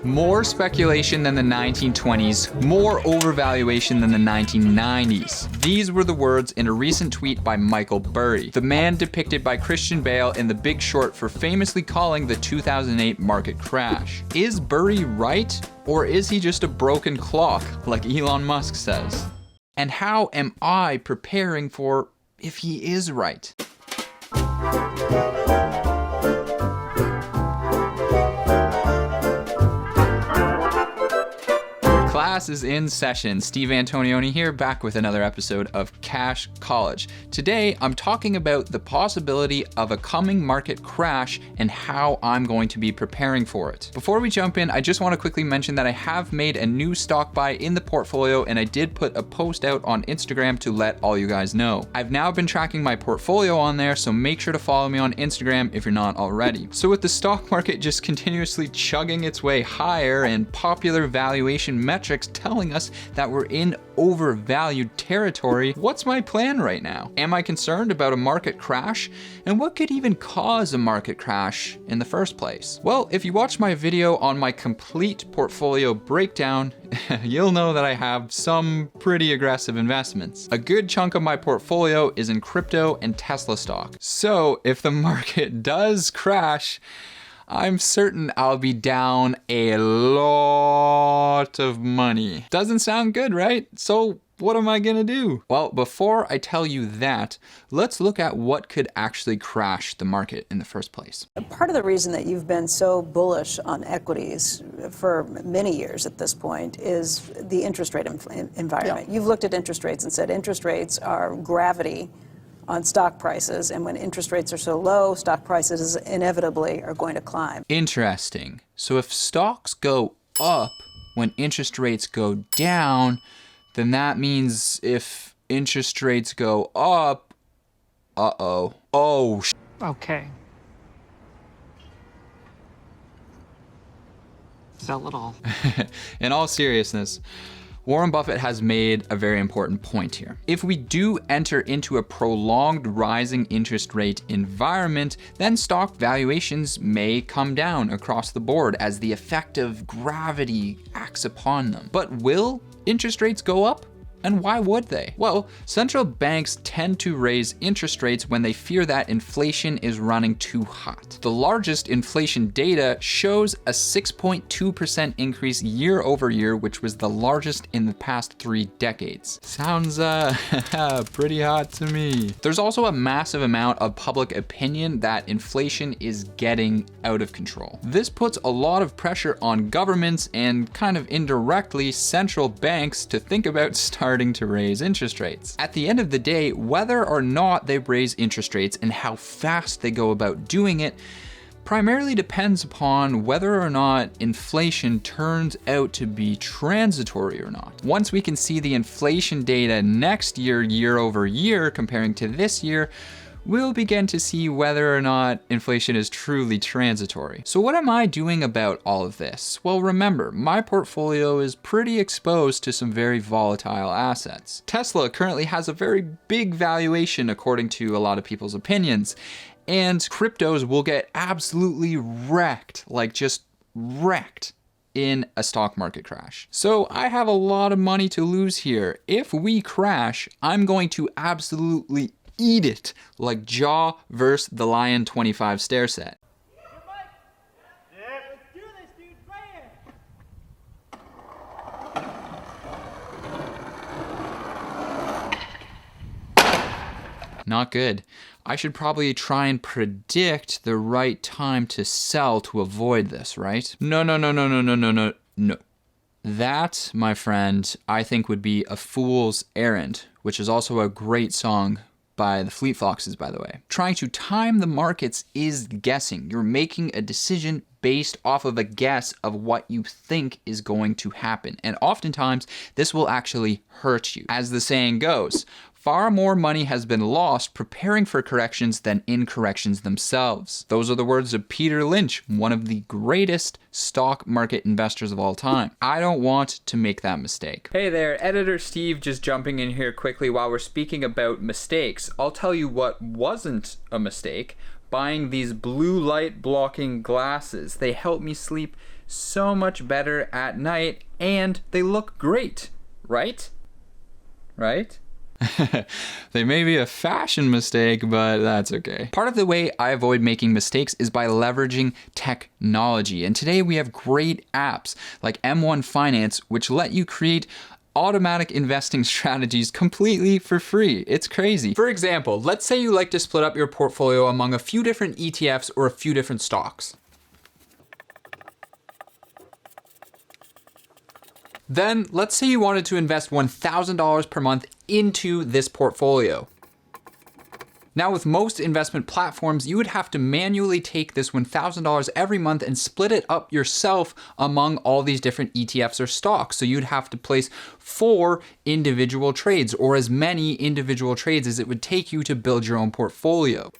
More speculation than the 1920s, more overvaluation than the 1990s. These were the words in a recent tweet by Michael Burry, the man depicted by Christian Bale in The Big Short for famously calling the 2008 market crash. Is Burry right? Or is he just a broken clock, like Elon Musk says? And how am I preparing for if he is right? Class is in session. Steve Antonioni here, back with another episode of Cash College. Today, I'm talking about the possibility of a coming market crash and how I'm going to be preparing for it. Before we jump in, I just want to quickly mention that I have made a new stock buy in the portfolio, and I did put a post out on Instagram to let all you guys know. I've now been tracking my portfolio on there, so make sure to follow me on Instagram if you're not already. So with the stock market just continuously chugging its way higher and popular valuation metrics telling us that we're in overvalued territory, what's my plan right now? Am I concerned about a market crash? And what could even cause a market crash in the first place? Well, if you watch my video on my complete portfolio breakdown, you'll know that I have some pretty aggressive investments. A good chunk of my portfolio is in crypto and Tesla stock. So if the market does crash, I'm certain I'll be down a lot of money. Doesn't sound good, right? So what am I gonna do? Well, before I tell you that, let's look at what could actually crash the market in the first place. Part of the reason that you've been so bullish on equities for many years at this point is the interest rate environment. Yeah. You've looked at interest rates and said interest rates are gravity on stock prices, and when interest rates are so low, stock prices inevitably are going to climb. Interesting. So if stocks go up when interest rates go down, then that means if interest rates go up, Okay. Sell it all. In all seriousness, Warren Buffett has made a very important point here. If we do enter into a prolonged rising interest rate environment, then stock valuations may come down across the board as the effect of gravity acts upon them. But will interest rates go up? And why would they? Well, central banks tend to raise interest rates when they fear that inflation is running too hot. The largest inflation data shows a 6.2% increase year over year, which was the largest in the past 3 decades. Sounds pretty hot to me. There's also a massive amount of public opinion that inflation is getting out of control. This puts a lot of pressure on governments and kind of indirectly central banks to think about starting to raise interest rates. At the end of the day, whether or not they raise interest rates and how fast they go about doing it primarily depends upon whether or not inflation turns out to be transitory or not. Once we can see the inflation data next year, year over year, comparing to this year, we'll begin to see whether or not inflation is truly transitory. So what am I doing about all of this? Well, remember, my portfolio is pretty exposed to some very volatile assets. Tesla currently has a very big valuation according to a lot of people's opinions, and cryptos will get absolutely wrecked, like just wrecked, in a stock market crash. So I have a lot of money to lose here. If we crash, I'm going to absolutely eat it like Jaw vs. the Lion 25 stair set. Not good. I should probably try and predict the right time to sell to avoid this, right? No. That, my friend, I think would be a fool's errand, which is also a great song by the Fleet Foxes, by the way. Trying to time the markets is guessing. You're making a decision based off of a guess of what you think is going to happen. And oftentimes, this will actually hurt you. As the saying goes, far more money has been lost preparing for corrections than in corrections themselves. Those are the words of Peter Lynch, one of the greatest stock market investors of all time. I don't want to make that mistake. Hey there, Editor Steve just jumping in here quickly while we're speaking about mistakes. I'll tell you what wasn't a mistake. Buying these blue light blocking glasses. They help me sleep so much better at night, and they look great, right? Right? They may be a fashion mistake, but that's okay. Part of the way I avoid making mistakes is by leveraging technology. And today we have great apps like M1 Finance, which let you create automatic investing strategies completely for free. It's crazy. For example, let's say you like to split up your portfolio among a few different ETFs or a few different stocks. Then let's say you wanted to invest $1,000 per month into this portfolio. Now with most investment platforms, you would have to manually take this $1,000 every month and split it up yourself among all these different ETFs or stocks. So you'd have to place 4 individual trades, or as many individual trades as it would take you to build your own portfolio.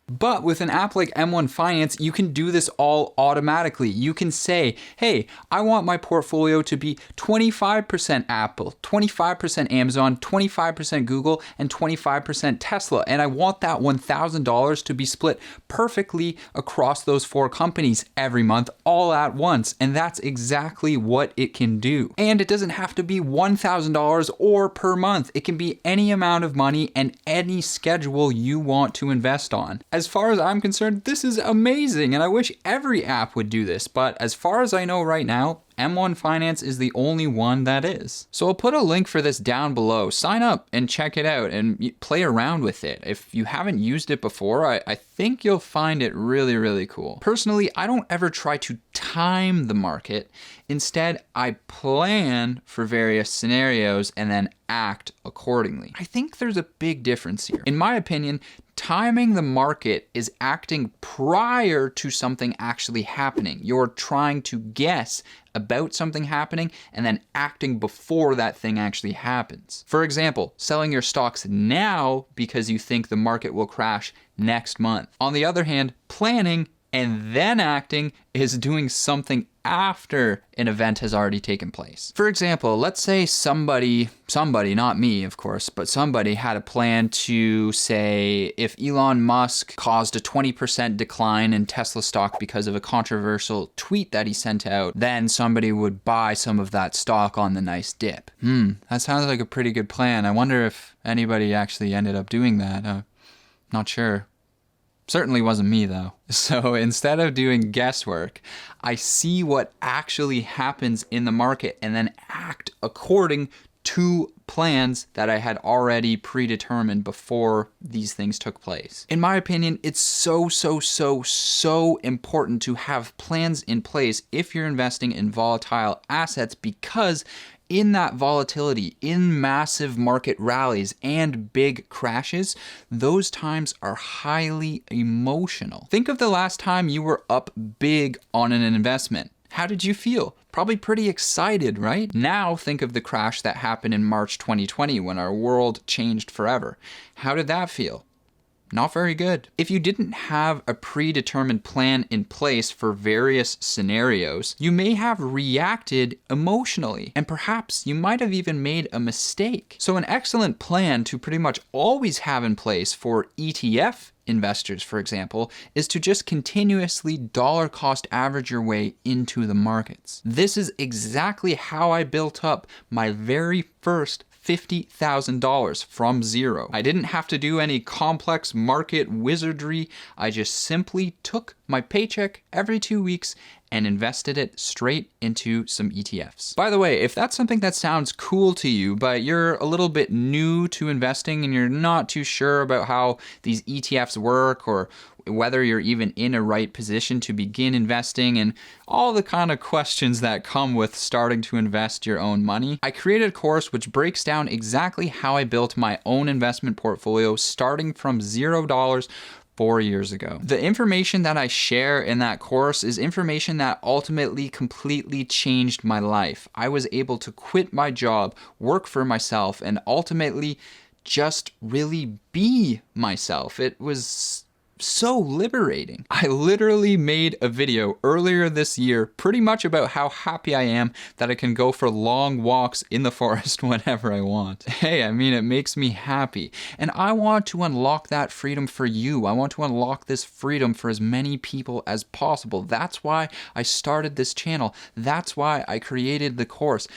But with an app like M1 Finance, you can do this all automatically. You can say, hey, I want my portfolio to be 25% Apple, 25% Amazon, 25% Google, and 25% Tesla. And I want that $1,000 to be split perfectly across those 4 companies every month, all at once. And that's exactly what it can do. And it doesn't have to be $1,000 or per month. It can be any amount of money and any schedule you want to invest on. As far as I'm concerned, this is amazing, and I wish every app would do this, but as far as I know right now, M1 Finance is the only one that is. So I'll put a link for this down below. Sign up and check it out and play around with it. If you haven't used it before, I think you'll find it really, really cool. Personally, I don't ever try to time the market. Instead, I plan for various scenarios and then act accordingly. I think there's a big difference here. In my opinion, timing the market is acting prior to something actually happening. You're trying to guess about something happening and then acting before that thing actually happens. For example, selling your stocks now because you think the market will crash next month. On the other hand, planning and then acting is doing something after an event has already taken place. For example, let's say somebody, not me of course, but somebody had a plan to say if Elon Musk caused a 20% decline in Tesla stock because of a controversial tweet that he sent out, then somebody would buy some of that stock on the nice dip. That sounds like a pretty good plan. I wonder if anybody actually ended up doing that. Not sure. Certainly wasn't me though. So instead of doing guesswork, I see what actually happens in the market and then act according to plans that I had already predetermined before these things took place. In my opinion, it's so important to have plans in place if you're investing in volatile assets, because in that volatility, in massive market rallies and big crashes, those times are highly emotional. Think of the last time you were up big on an investment. How did you feel? Probably pretty excited, right? Now think of the crash that happened in March 2020 when our world changed forever. How did that feel? Not very good. If you didn't have a predetermined plan in place for various scenarios, you may have reacted emotionally, and perhaps you might have even made a mistake. So an excellent plan to pretty much always have in place for ETF investors, for example, is to just continuously dollar cost average your way into the markets. This is exactly how I built up my very first $50,000 from zero. I didn't have to do any complex market wizardry. I just simply took my paycheck every 2 weeks and invested it straight into some ETFs. By the way, if that's something that sounds cool to you, but you're a little bit new to investing and you're not too sure about how these ETFs work or whether you're even in a right position to begin investing and all the kind of questions that come with starting to invest your own money, I created a course which breaks down exactly how I built my own investment portfolio starting from $0 4 years ago. The information that I share in that course is information that ultimately completely changed my life. I was able to quit my job, work for myself, and ultimately just really be myself. It was so liberating. I literally made a video earlier this year pretty much about how happy I am that I can go for long walks in the forest whenever I want. Hey, I mean, it makes me happy. And I want to unlock that freedom for you. I want to unlock this freedom for as many people as possible. That's why I started this channel. That's why I created the course.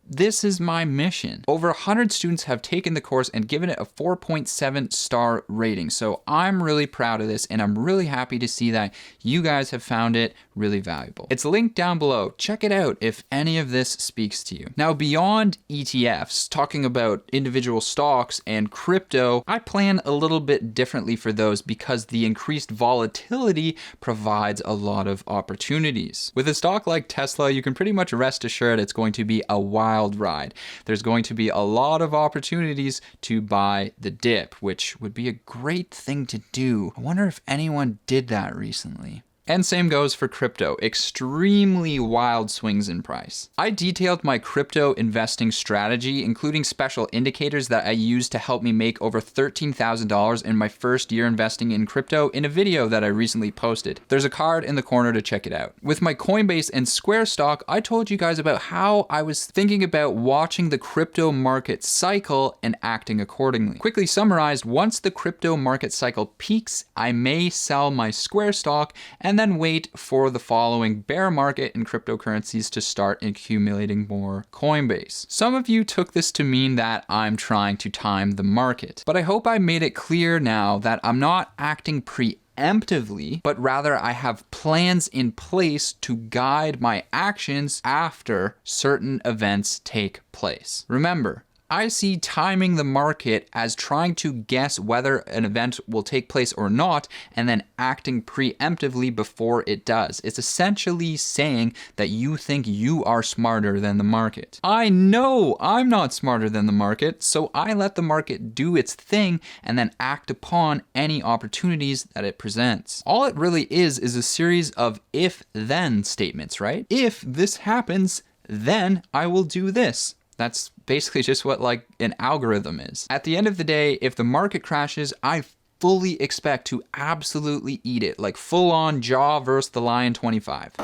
This is my mission. Over 100 students have taken the course and given it a 4.7 star rating. So I'm really proud of this, and I'm really happy to see that you guys have found it really valuable. It's linked down below. Check it out if any of this speaks to you. Now, beyond ETFs, talking about individual stocks and crypto, I plan a little bit differently for those because the increased volatility provides a lot of opportunities. With a stock like Tesla, you can pretty much rest assured it's going to be a wild ride. There's going to be a lot of opportunities to buy the dip, which would be a great thing to do. I wonder if anyone did that recently. And same goes for crypto, extremely wild swings in price. I detailed my crypto investing strategy, including special indicators that I used to help me make over $13,000 in my first year investing in crypto in a video that I recently posted. There's a card in the corner to check it out. With my Coinbase and Square stock, I told you guys about how I was thinking about watching the crypto market cycle and acting accordingly. Quickly summarized, once the crypto market cycle peaks, I may sell my Square stock and then wait for the following bear market in cryptocurrencies to start accumulating more Coinbase. Some of you took this to mean that I'm trying to time the market, but I hope I made it clear now that I'm not acting preemptively, but rather I have plans in place to guide my actions after certain events take place. Remember, I see timing the market as trying to guess whether an event will take place or not, and then acting preemptively before it does. It's essentially saying that you think you are smarter than the market. I know I'm not smarter than the market, so I let the market do its thing and then act upon any opportunities that it presents. All it really is a series of if-then statements, right? If this happens, then I will do this. That's basically just what like an algorithm is. At the end of the day, if the market crashes, I fully expect to absolutely eat it, like full on Jaw versus the Lion 25.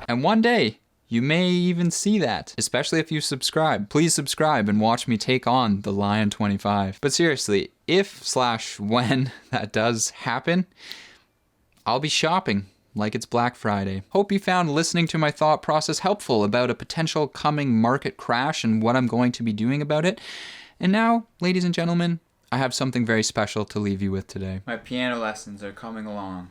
And one day, you may even see that, especially if you subscribe. Please subscribe and watch me take on the Lion 25. But seriously, if/when that does happen, I'll be shopping like it's Black Friday. Hope you found listening to my thought process helpful about a potential coming market crash and what I'm going to be doing about it. And now, ladies and gentlemen, I have something very special to leave you with today. My piano lessons are coming along.